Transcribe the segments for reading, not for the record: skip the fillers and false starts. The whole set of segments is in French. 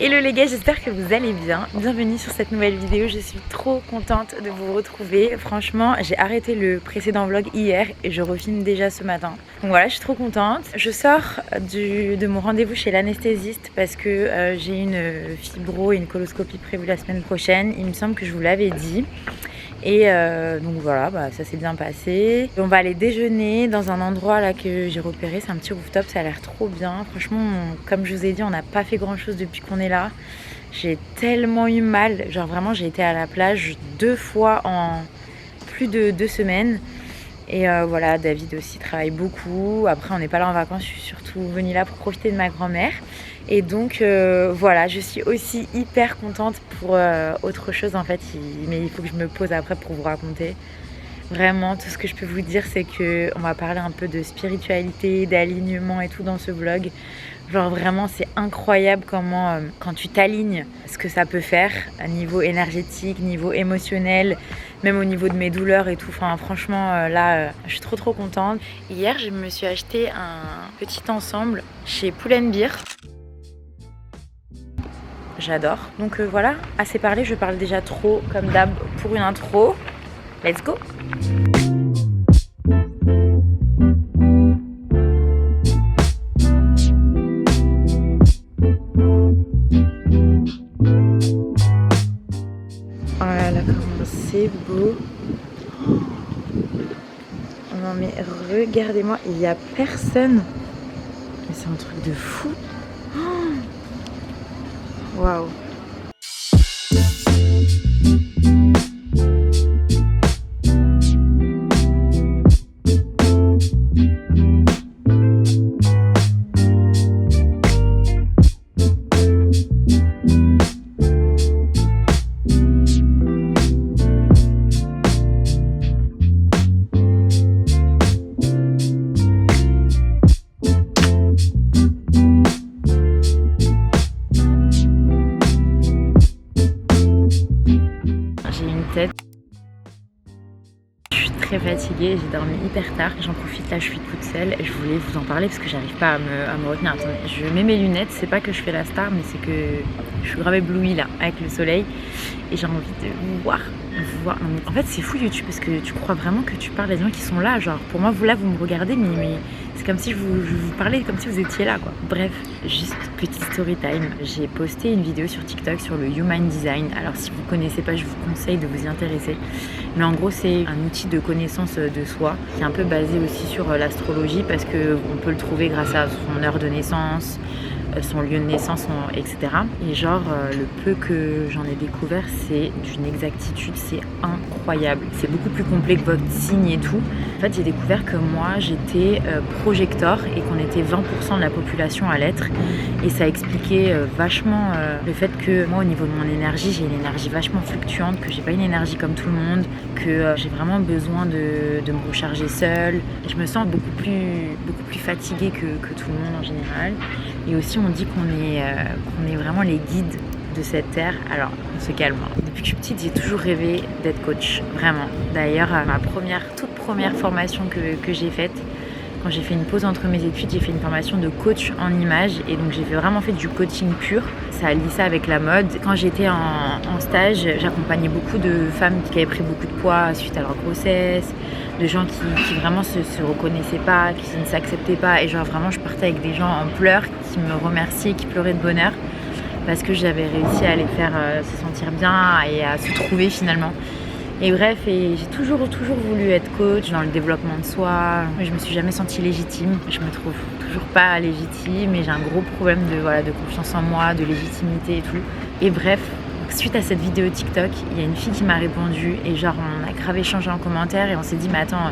Hello les gars, j'espère que vous allez bien. Bienvenue sur cette nouvelle vidéo, je suis trop contente de vous retrouver. Franchement, j'ai arrêté le précédent vlog hier et je refilme déjà ce matin. Donc voilà, je suis trop contente. Je sors de mon rendez-vous chez l'anesthésiste parce que j'ai une fibro et une coloscopie prévue la semaine prochaine. Il me semble que je vous l'avais dit. Et donc voilà, ça s'est bien passé. On va aller déjeuner dans un endroit là que j'ai repéré, c'est un petit rooftop, ça a l'air trop bien. Franchement, comme je vous ai dit, on n'a pas fait grand chose depuis qu'on est là. J'ai tellement eu mal, genre vraiment j'ai été à la plage 2 fois en plus de 2 semaines. Et voilà, David aussi travaille beaucoup. Après on n'est pas là en vacances, je suis surtout venue là pour profiter de ma grand-mère. Et donc voilà, je suis aussi hyper contente pour autre chose en fait, mais il faut que je me pose après pour vous raconter. Vraiment, tout ce que je peux vous dire, c'est qu'on va parler un peu de spiritualité, d'alignement et tout dans ce vlog. Genre vraiment, c'est incroyable comment, quand tu t'alignes, ce que ça peut faire à niveau énergétique, niveau émotionnel, même au niveau de mes douleurs et tout. Enfin, franchement, là, je suis trop contente. Hier, je me suis acheté un petit ensemble chez Pull & Bear. J'adore. Donc voilà, assez parlé, je parle déjà trop comme d'hab pour une intro. Let's go! Oh là là, comment c'est beau! Oh non mais regardez-moi, il n'y a personne. Mais c'est un truc de fou! Waouh! Je suis très fatiguée, j'ai dormi hyper tard, j'en profite là, je suis toute seule et je voulais vous en parler parce que j'arrive pas à me retenir. Attendez, je mets mes lunettes, c'est pas que je fais la star mais c'est que je suis grave éblouie là avec le soleil et j'ai envie de vous voir. En fait c'est fou YouTube parce que tu crois vraiment que tu parles à des gens qui sont là, genre pour moi vous là vous me regardez mais c'est comme si je vous parlais comme si vous étiez là quoi. Bref, juste petite story time, j'ai posté une vidéo sur TikTok sur le Human Design. Alors si vous connaissez pas, je vous conseille de vous y intéresser. Mais en gros c'est un outil de connaissance de soi qui est un peu basé aussi sur l'astrologie parce qu'on peut le trouver grâce à son heure de naissance, son lieu de naissance, etc. Et genre le peu que j'en ai découvert, c'est d'une exactitude, c'est incroyable. C'est beaucoup plus complet que votre signe et tout. En fait, j'ai découvert que moi, j'étais projecteur et qu'on était 20% de la population à l'être. Et ça expliquait vachement le fait que moi, au niveau de mon énergie, j'ai une énergie vachement fluctuante, que j'ai pas une énergie comme tout le monde, que j'ai vraiment besoin de me recharger seule. Et je me sens beaucoup plus fatiguée que tout le monde en général. Et aussi, on dit qu'on est vraiment les guides de cette terre. Alors, on se calme. Depuis que je suis petite, j'ai toujours rêvé d'être coach, vraiment. D'ailleurs, ma toute première formation que j'ai faite, quand j'ai fait une pause entre mes études, j'ai fait une formation de coach en images et donc j'ai vraiment fait du coaching pur. Ça allie ça avec la mode. Quand j'étais en stage, j'accompagnais beaucoup de femmes qui avaient pris beaucoup de poids suite à leur grossesse, de gens qui vraiment se reconnaissaient pas, qui ne s'acceptaient pas et genre vraiment je partais avec des gens en pleurs qui me remerciaient, qui pleuraient de bonheur parce que j'avais réussi à les faire se sentir bien et à se trouver finalement. Et bref, j'ai toujours voulu être coach dans le développement de soi. Je me suis jamais sentie légitime. Je me trouve toujours pas légitime et j'ai un gros problème de confiance en moi, de légitimité et tout. Et bref, suite à cette vidéo TikTok, il y a une fille qui m'a répondu et genre on a grave échangé en commentaire et on s'est dit mais attends,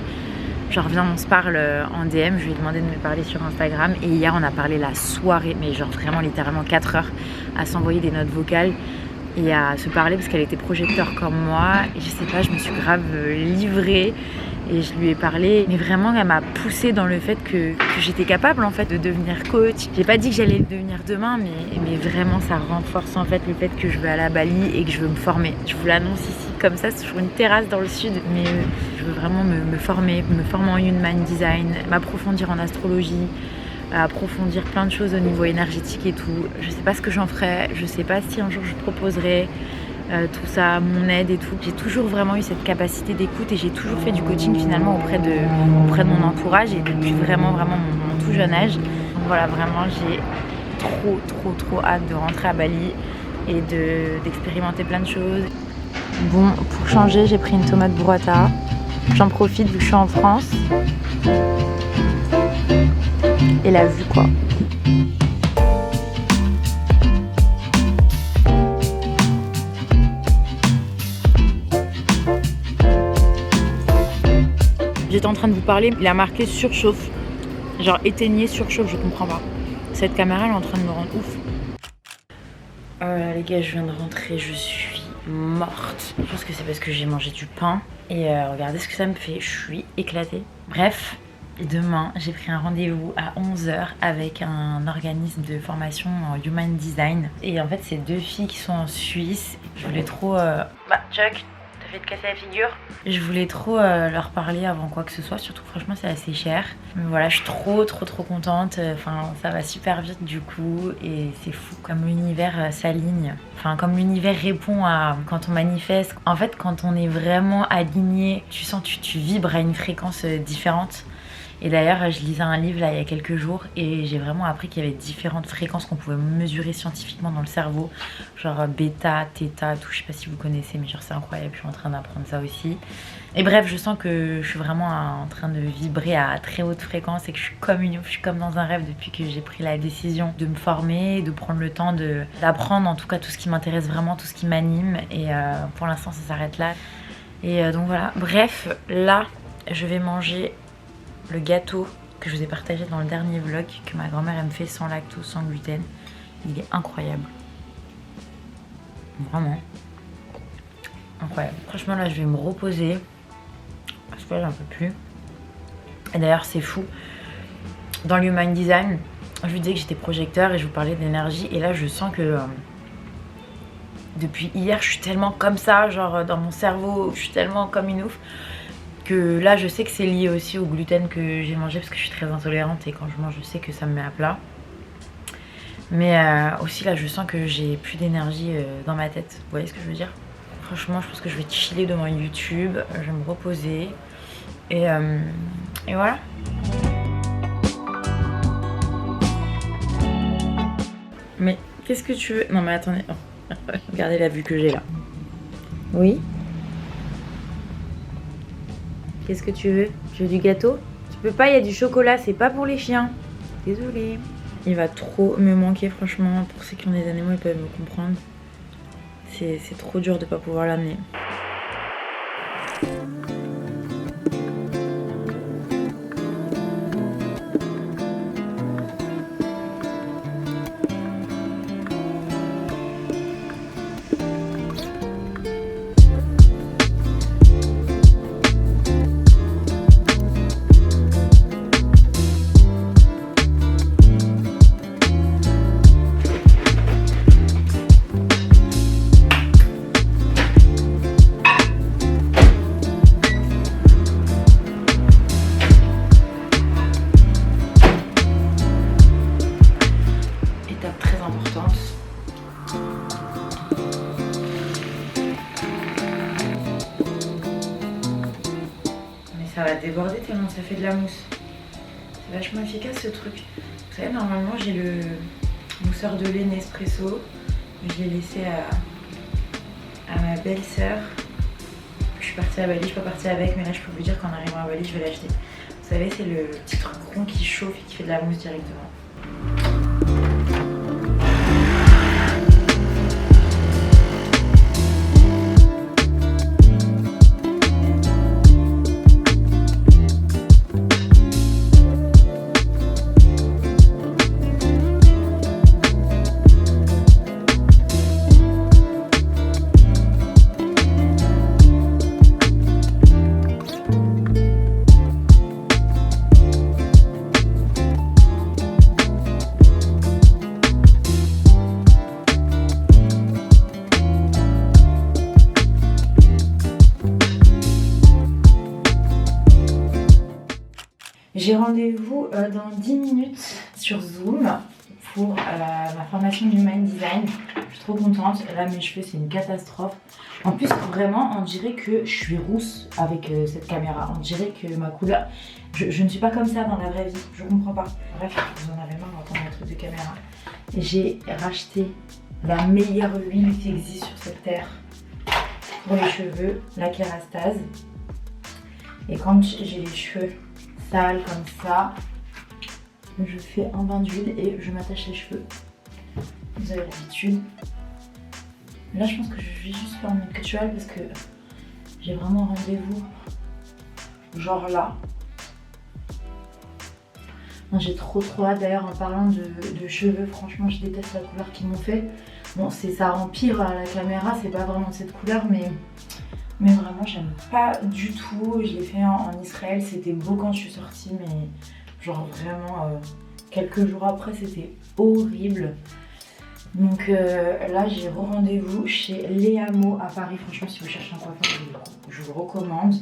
genre viens on se parle en DM. Je lui ai demandé de me parler sur Instagram et hier on a parlé la soirée, mais genre vraiment littéralement 4 heures à s'envoyer des notes vocales et à se parler parce qu'elle était projecteur comme moi et je sais pas, je me suis grave livrée et je lui ai parlé, mais vraiment elle m'a poussée dans le fait que j'étais capable en fait de devenir coach. J'ai pas dit que j'allais le devenir demain, mais vraiment ça renforce en fait le fait que je veux aller à Bali et que je veux me former. Je vous l'annonce ici comme ça sur une terrasse dans le sud, mais je veux vraiment me former en Human Design, m'approfondir en astrologie, à approfondir plein de choses au niveau énergétique et tout. Je sais pas ce que j'en ferai, je sais pas si un jour je proposerai tout ça, mon aide et tout. J'ai toujours vraiment eu cette capacité d'écoute et j'ai toujours fait du coaching finalement auprès de mon entourage et depuis vraiment mon tout jeune âge. Donc voilà, vraiment j'ai trop hâte de rentrer à Bali et d'expérimenter plein de choses. Bon, pour changer, j'ai pris une tomate burrata. J'en profite vu que je suis en France. Et la vue quoi. J'étais en train de vous parler, il a marqué surchauffe. Genre éteignez surchauffe, je comprends pas. Cette caméra elle est en train de me rendre ouf. Les gars, je viens de rentrer, je suis morte. Je pense que c'est parce que j'ai mangé du pain. Et regardez ce que ça me fait, je suis éclatée. Bref, demain j'ai pris un rendez-vous à 11h avec un organisme de formation en Human Design. Et en fait c'est 2 filles qui sont en Suisse. Je voulais trop... Chuck, t'as fait te casser la figure. Je voulais trop leur parler avant quoi que ce soit. Surtout franchement c'est assez cher. Mais voilà, je suis trop contente. Enfin ça va super vite du coup. Et c'est fou comme l'univers s'aligne. Enfin comme l'univers répond à quand on manifeste. En fait quand on est vraiment aligné, tu sens tu vibres à une fréquence différente. Et d'ailleurs, je lisais un livre là il y a quelques jours et j'ai vraiment appris qu'il y avait différentes fréquences qu'on pouvait mesurer scientifiquement dans le cerveau. Genre bêta, theta, tout, je sais pas si vous connaissez, mais genre c'est incroyable, je suis en train d'apprendre ça aussi. Et bref, je sens que je suis vraiment en train de vibrer à très haute fréquence et que je suis comme une ouf, je suis comme dans un rêve depuis que j'ai pris la décision de me former, de prendre le temps d'apprendre en tout cas tout ce qui m'intéresse vraiment, tout ce qui m'anime. Et pour l'instant, ça s'arrête là. Et donc voilà, bref, là, je vais manger le gâteau que je vous ai partagé dans le dernier vlog que ma grand-mère elle me fait sans lactose, sans gluten. Il est incroyable. Vraiment. Incroyable. Franchement là je vais me reposer. Parce que là j'en peux plus. Et d'ailleurs c'est fou. Dans l'Human Design, je vous disais que j'étais projecteur et je vous parlais d'énergie. Et là je sens que depuis hier je suis tellement comme ça. Genre dans mon cerveau je suis tellement comme une ouf. Que là je sais que c'est lié aussi au gluten que j'ai mangé parce que je suis très intolérante et quand je mange je sais que ça me met à plat. Mais aussi là je sens que j'ai plus d'énergie dans ma tête, vous voyez ce que je veux dire? Franchement je pense que je vais chiller devant YouTube, je vais me reposer et voilà. Mais qu'est-ce que tu veux? Non mais attendez, oh. Regardez la vue que j'ai là. Oui? Qu'est-ce que tu veux? Tu veux du gâteau? Tu peux pas, il y a du chocolat, c'est pas pour les chiens. Désolée. Il va trop me manquer franchement. Pour ceux qui ont des animaux, ils peuvent me comprendre. C'est trop dur de pas pouvoir l'amener. Ça va déborder tellement ça fait de la mousse. C'est vachement efficace ce truc. Vous savez, normalement j'ai le mousseur de lait Nespresso. Je l'ai laissé à ma belle-sœur. Je suis partie à Bali, je suis pas partie avec, mais là je peux vous dire qu'en arrivant à Bali je vais l'acheter. Vous savez, c'est le petit truc rond qui chauffe et qui fait de la mousse directement. J'ai rendez-vous dans 10 minutes sur Zoom pour ma formation d'Human Design. Je suis trop contente. Là, mes cheveux, c'est une catastrophe. En plus, vraiment, on dirait que je suis rousse avec cette caméra. On dirait que ma couleur... Je ne suis pas comme ça dans la vraie vie. Je comprends pas. Bref, vous en avez marre d'entendre un truc de caméra. J'ai racheté la meilleure huile qui existe sur cette terre pour les cheveux, la Kérastase. Et quand j'ai les cheveux sales comme ça, je fais un bain d'huile et je m'attache les cheveux. Vous avez l'habitude. Là, je pense que je vais juste faire mon rituel parce que j'ai vraiment rendez-vous. Genre là. J'ai trop hâte. D'ailleurs, en parlant de cheveux, franchement, je déteste la couleur qu'ils m'ont fait. Bon, ça empire à la caméra, c'est pas vraiment cette couleur, mais vraiment, j'aime pas du tout. Je l'ai fait en Israël, c'était beau quand je suis sortie, mais genre vraiment, quelques jours après, c'était horrible. Donc là, j'ai rendez-vous chez Léa Mo à Paris. Franchement, si vous cherchez un coiffeur, je vous le recommande.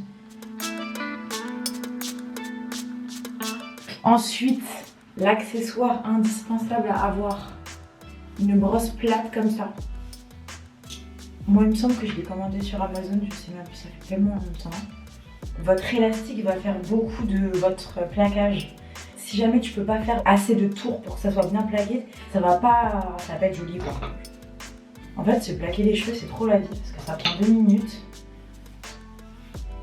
Ensuite, l'accessoire indispensable à avoir, une brosse plate comme ça. Moi, il me semble que je l'ai commandé sur Amazon, je sais même plus, ça fait tellement longtemps. Votre élastique va faire beaucoup de votre plaquage. Si jamais tu peux pas faire assez de tours pour que ça soit bien plaqué, ça va pas être joli quoi. En fait, se plaquer les cheveux, c'est trop la vie parce que ça prend 2 minutes.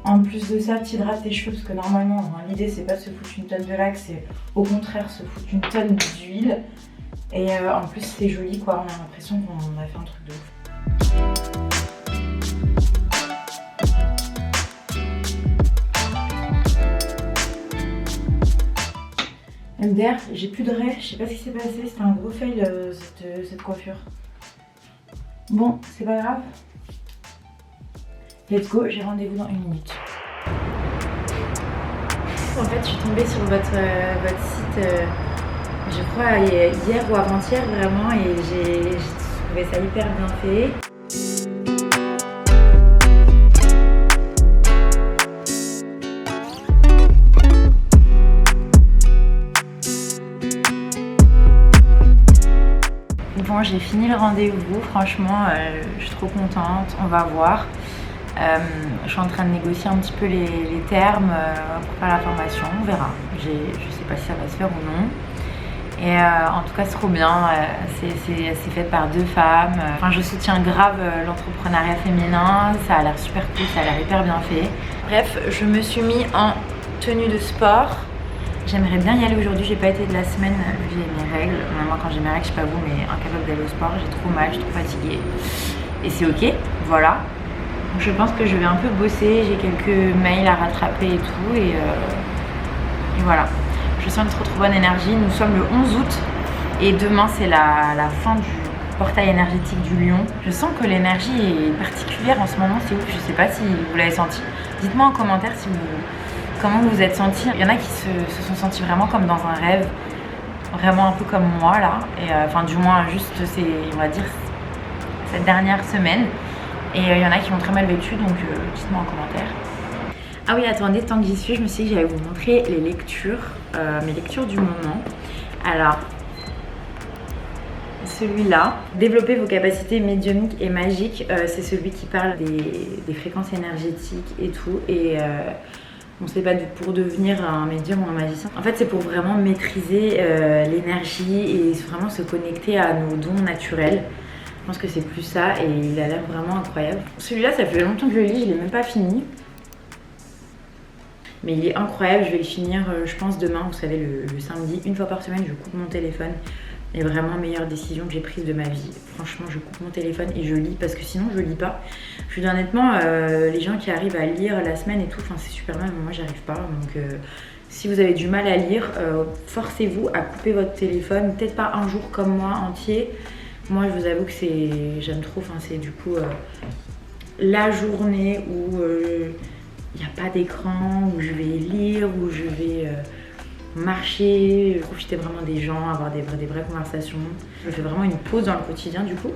En plus de ça, tu hydrates tes cheveux parce que normalement, l'idée c'est pas de se foutre une tonne de lac, c'est au contraire se foutre une tonne d'huile. Et en plus, c'est joli quoi, on a l'impression qu'on a fait un truc de ouf. MDR, j'ai plus de rêve, je sais pas ce qui s'est passé, c'était un gros fail cette coiffure. Bon, c'est pas grave. Let's go, j'ai rendez-vous dans 1 minute. En fait, je suis tombée sur votre site, je crois hier ou avant-hier vraiment, et j'ai trouvé ça hyper bien fait. Bon, j'ai fini le rendez-vous, franchement, je suis trop contente, on va voir. Je suis en train de négocier un petit peu les termes pour faire la formation, on verra. Je sais pas si ça va se faire ou non. Et en tout cas, c'est trop bien, c'est fait par 2 femmes. Enfin, je soutiens grave l'entrepreneuriat féminin, ça a l'air super cool, ça a l'air hyper bien fait. Bref, je me suis mis en tenue de sport. J'aimerais bien y aller aujourd'hui, j'ai pas été de la semaine vu que j'ai mes règles. Moi quand j'ai mes règles, je sais pas vous, mais incapable d'aller au sport, j'ai trop mal, je suis trop fatiguée. Et c'est ok, voilà. Donc je pense que je vais un peu bosser, j'ai quelques mails à rattraper et tout. Et voilà. Je sens une trop bonne énergie. Nous sommes le 11 août et demain c'est la fin du portail énergétique du Lion. Je sens que l'énergie est particulière en ce moment, c'est ouf, je sais pas si vous l'avez senti. Dites-moi en commentaire si comment vous vous êtes sentis. Il y en a qui se sont sentis vraiment comme dans un rêve, vraiment un peu comme moi là, et enfin du moins juste on va dire cette dernière semaine. Et il y en a qui l'ont très mal vécu, donc dites-moi en commentaire. Ah oui, attendez, tant que j'y suis, je me suis dit que j'allais vous montrer les lectures, mes lectures du moment. Alors, celui-là, développer vos capacités médiumniques et magiques, c'est celui qui parle des fréquences énergétiques et tout. Et bon, c'est pas pour devenir un médium ou un magicien. En fait, c'est pour vraiment maîtriser l'énergie et vraiment se connecter à nos dons naturels. Je pense que c'est plus ça et il a l'air vraiment incroyable. Celui-là, ça fait longtemps que je le lis, je l'ai même pas fini. Mais il est incroyable, je vais le finir, je pense, demain. Vous savez, le samedi, 1 fois par semaine, je coupe mon téléphone. Et vraiment, meilleure décision que j'ai prise de ma vie. Franchement, je coupe mon téléphone et je lis parce que sinon, je lis pas. Je dis honnêtement, les gens qui arrivent à lire la semaine et tout, c'est super mal, mais moi, j'arrive pas. Donc, si vous avez du mal à lire, forcez-vous à couper votre téléphone. Peut-être pas un jour comme moi, entier. Moi, je vous avoue que j'aime trop. C'est du coup la journée où il n'y a pas d'écran, où je vais lire, où je vais marcher, profiter vraiment des gens, avoir des vraies conversations. Je fais vraiment une pause dans le quotidien du coup.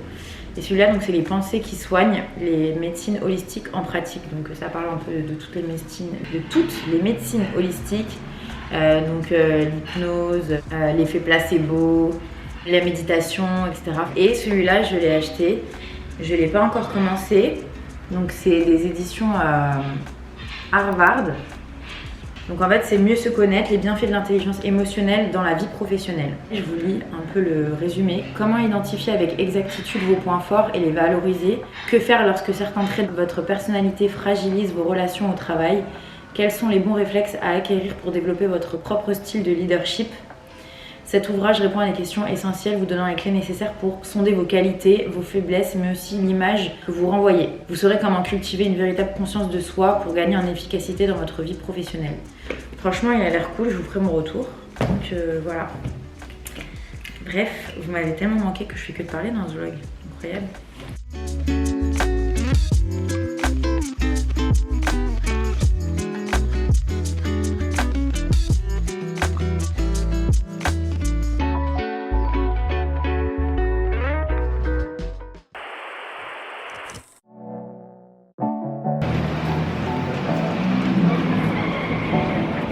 Et celui-là, donc c'est les pensées qui soignent, les médecines holistiques en pratique. Donc ça parle un peu de toutes les médecines holistiques, L'hypnose, l'effet placebo, la méditation, etc. Et celui-là, je l'ai acheté. Je ne l'ai pas encore commencé. Donc c'est des éditions Harvard. Donc en fait, c'est mieux se connaître, les bienfaits de l'intelligence émotionnelle dans la vie professionnelle. Je vous lis un peu le résumé. Comment identifier avec exactitude vos points forts et les valoriser? Que faire lorsque certains traits de votre personnalité fragilisent vos relations au travail? Quels sont les bons réflexes à acquérir pour développer votre propre style de leadership? Cet ouvrage répond à des questions essentielles, vous donnant les clés nécessaires pour sonder vos qualités, vos faiblesses, mais aussi l'image que vous renvoyez. Vous saurez comment cultiver une véritable conscience de soi pour gagner en efficacité dans votre vie professionnelle. Franchement, il a l'air cool, je vous ferai mon retour. Donc voilà. Bref, vous m'avez tellement manqué que je fais que de parler dans ce vlog. Incroyable.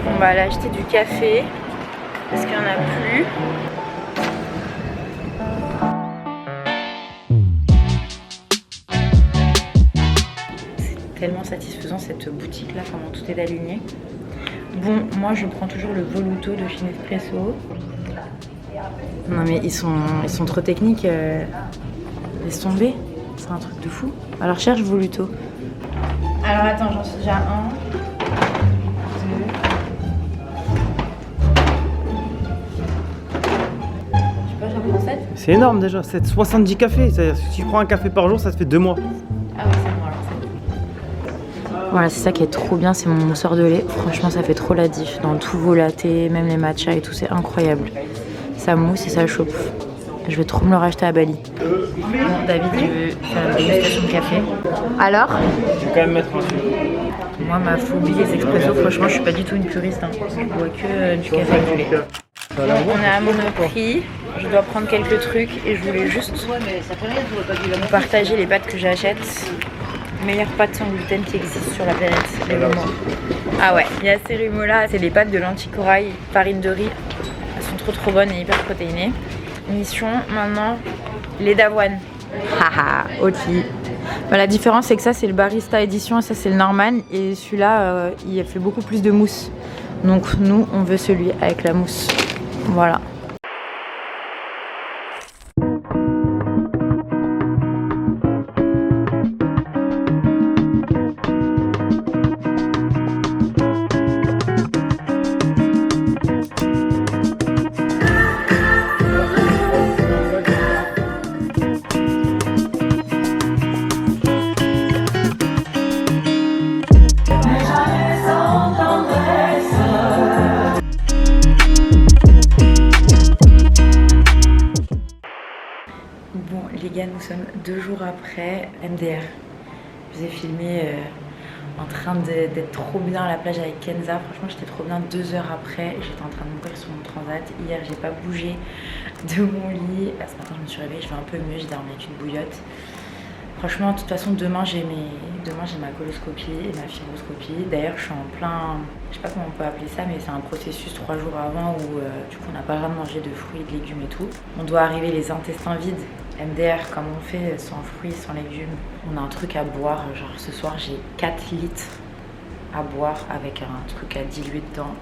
On va aller acheter du café parce qu'il n'y en a plus. C'est tellement satisfaisant cette boutique là, comment tout est aligné. Bon, moi je prends toujours le Voluto de chez Nespresso. Non mais ils sont trop techniques. Laisse tomber, c'est un truc de fou. Alors cherche Voluto. Alors attends, j'en suis déjà un. C'est énorme déjà, 70 cafés. Si tu prends un café par jour, ça te fait 2 mois. Ah oui, c'est bon alors. Voilà, c'est ça qui est trop bien, c'est mon mousseur de lait. Franchement, ça fait trop la diff. Dans tous vos lattés, même les matchas et tout, c'est incroyable. Ça mousse et ça chauffe. Je vais trop me le racheter à Bali. Bon, David, tu veux faire une dégustation de café? Alors? Je vais quand même mettre un. Moi, ma phobie, les expressos, franchement, je suis pas du tout une puriste. Hein. Je bois que du café avec du lait. On est à Monoprix. Je dois prendre quelques trucs et je voulais juste vous partager les pâtes que j'achète. Meilleures pâtes sans gluten qui existent sur la planète, les Rumo. Ah ouais, il y a ces Rumo là, c'est les pâtes de lentilles corail, farine de riz. Elles sont trop bonnes et hyper protéinées. Mission maintenant, lait d'avoine. Haha, Oatly. Bah, la différence c'est que ça c'est le barista édition et ça c'est le Norman. Et celui-là il a fait beaucoup plus de mousse. Donc nous on veut celui avec la mousse. Voilà. Bon les gars, nous sommes 2 jours après MDR. Je vous ai filmé en train d'être trop bien à la plage avec Kenza. Franchement j'étais trop bien. 2 heures après, j'étais en train de mourir sur mon transat. Hier j'ai pas bougé de mon lit. Ce matin je me suis réveillée, je vais un peu mieux, j'ai dormi avec une bouillotte. Franchement de toute façon demain j'ai ma coloscopie et ma fibroscopie. D'ailleurs je suis en plein, je sais pas comment on peut appeler ça, mais c'est un processus 3 jours avant où du coup on n'a pas le droit de manger de fruits, de légumes et tout. On doit arriver les intestins vides. MDR, comme on fait sans fruits, sans légumes. On a un truc à boire, genre ce soir j'ai 4 litres à boire avec un truc à diluer dedans.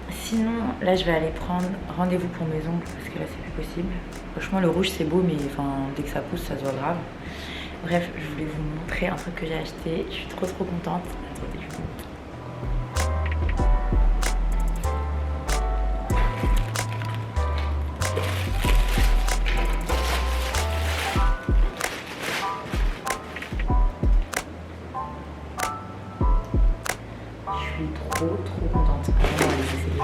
Sinon, là je vais aller prendre rendez-vous pour mes ongles parce que là c'est plus possible. Franchement le rouge c'est beau mais enfin, dès que ça pousse ça se voit grave. Bref, je voulais vous montrer un truc que j'ai acheté. Je suis trop contente. Attendez, je vous montre. Je suis trop contente. On va aller essayer.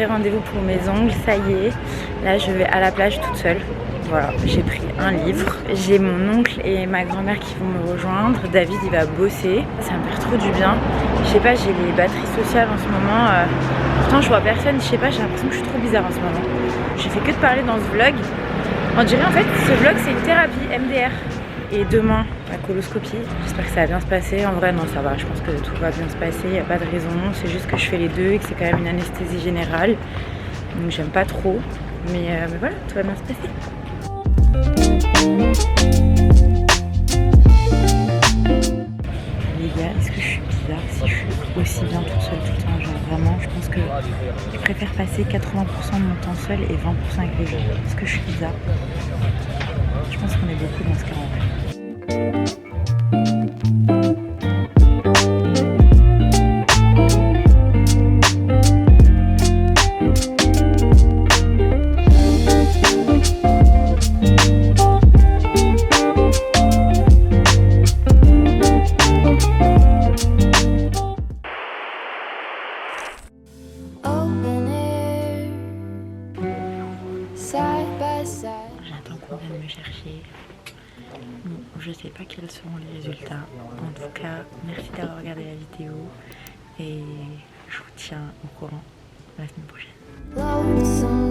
pris rendez-vous pour mes ongles, ça y est. Là, je vais à la plage toute seule. Voilà, j'ai pris un livre. J'ai mon oncle et ma grand-mère qui vont me rejoindre. David, il va bosser. Ça me fait trop du bien. Je sais pas, j'ai les batteries sociales en ce moment. Pourtant, je vois personne. Je sais pas, j'ai l'impression que je suis trop bizarre en ce moment. J'ai fait que de parler dans ce vlog. On dirait en fait, ce vlog, c'est une thérapie MDR. Et demain, la coloscopie, j'espère que ça va bien se passer. En vrai, non, ça va, je pense que tout va bien se passer, il n'y a pas de raison. C'est juste que je fais les deux et que c'est quand même une anesthésie générale. Donc j'aime pas trop, mais voilà, tout va bien se passer. Les gars, est-ce que je suis bizarre si je suis aussi bien toute seule tout le temps? Genre vraiment, je pense que je préfère passer 80% de mon temps seule et 20% avec les gens. Est-ce que je suis bizarre? Je pense qu'on est beaucoup dans ce cas en vrai. J'attends qu'on vienne me chercher. Bon, je sais pas quels seront les résultats. En tout cas, merci d'avoir regardé la vidéo et je vous tiens au courant la semaine prochaine.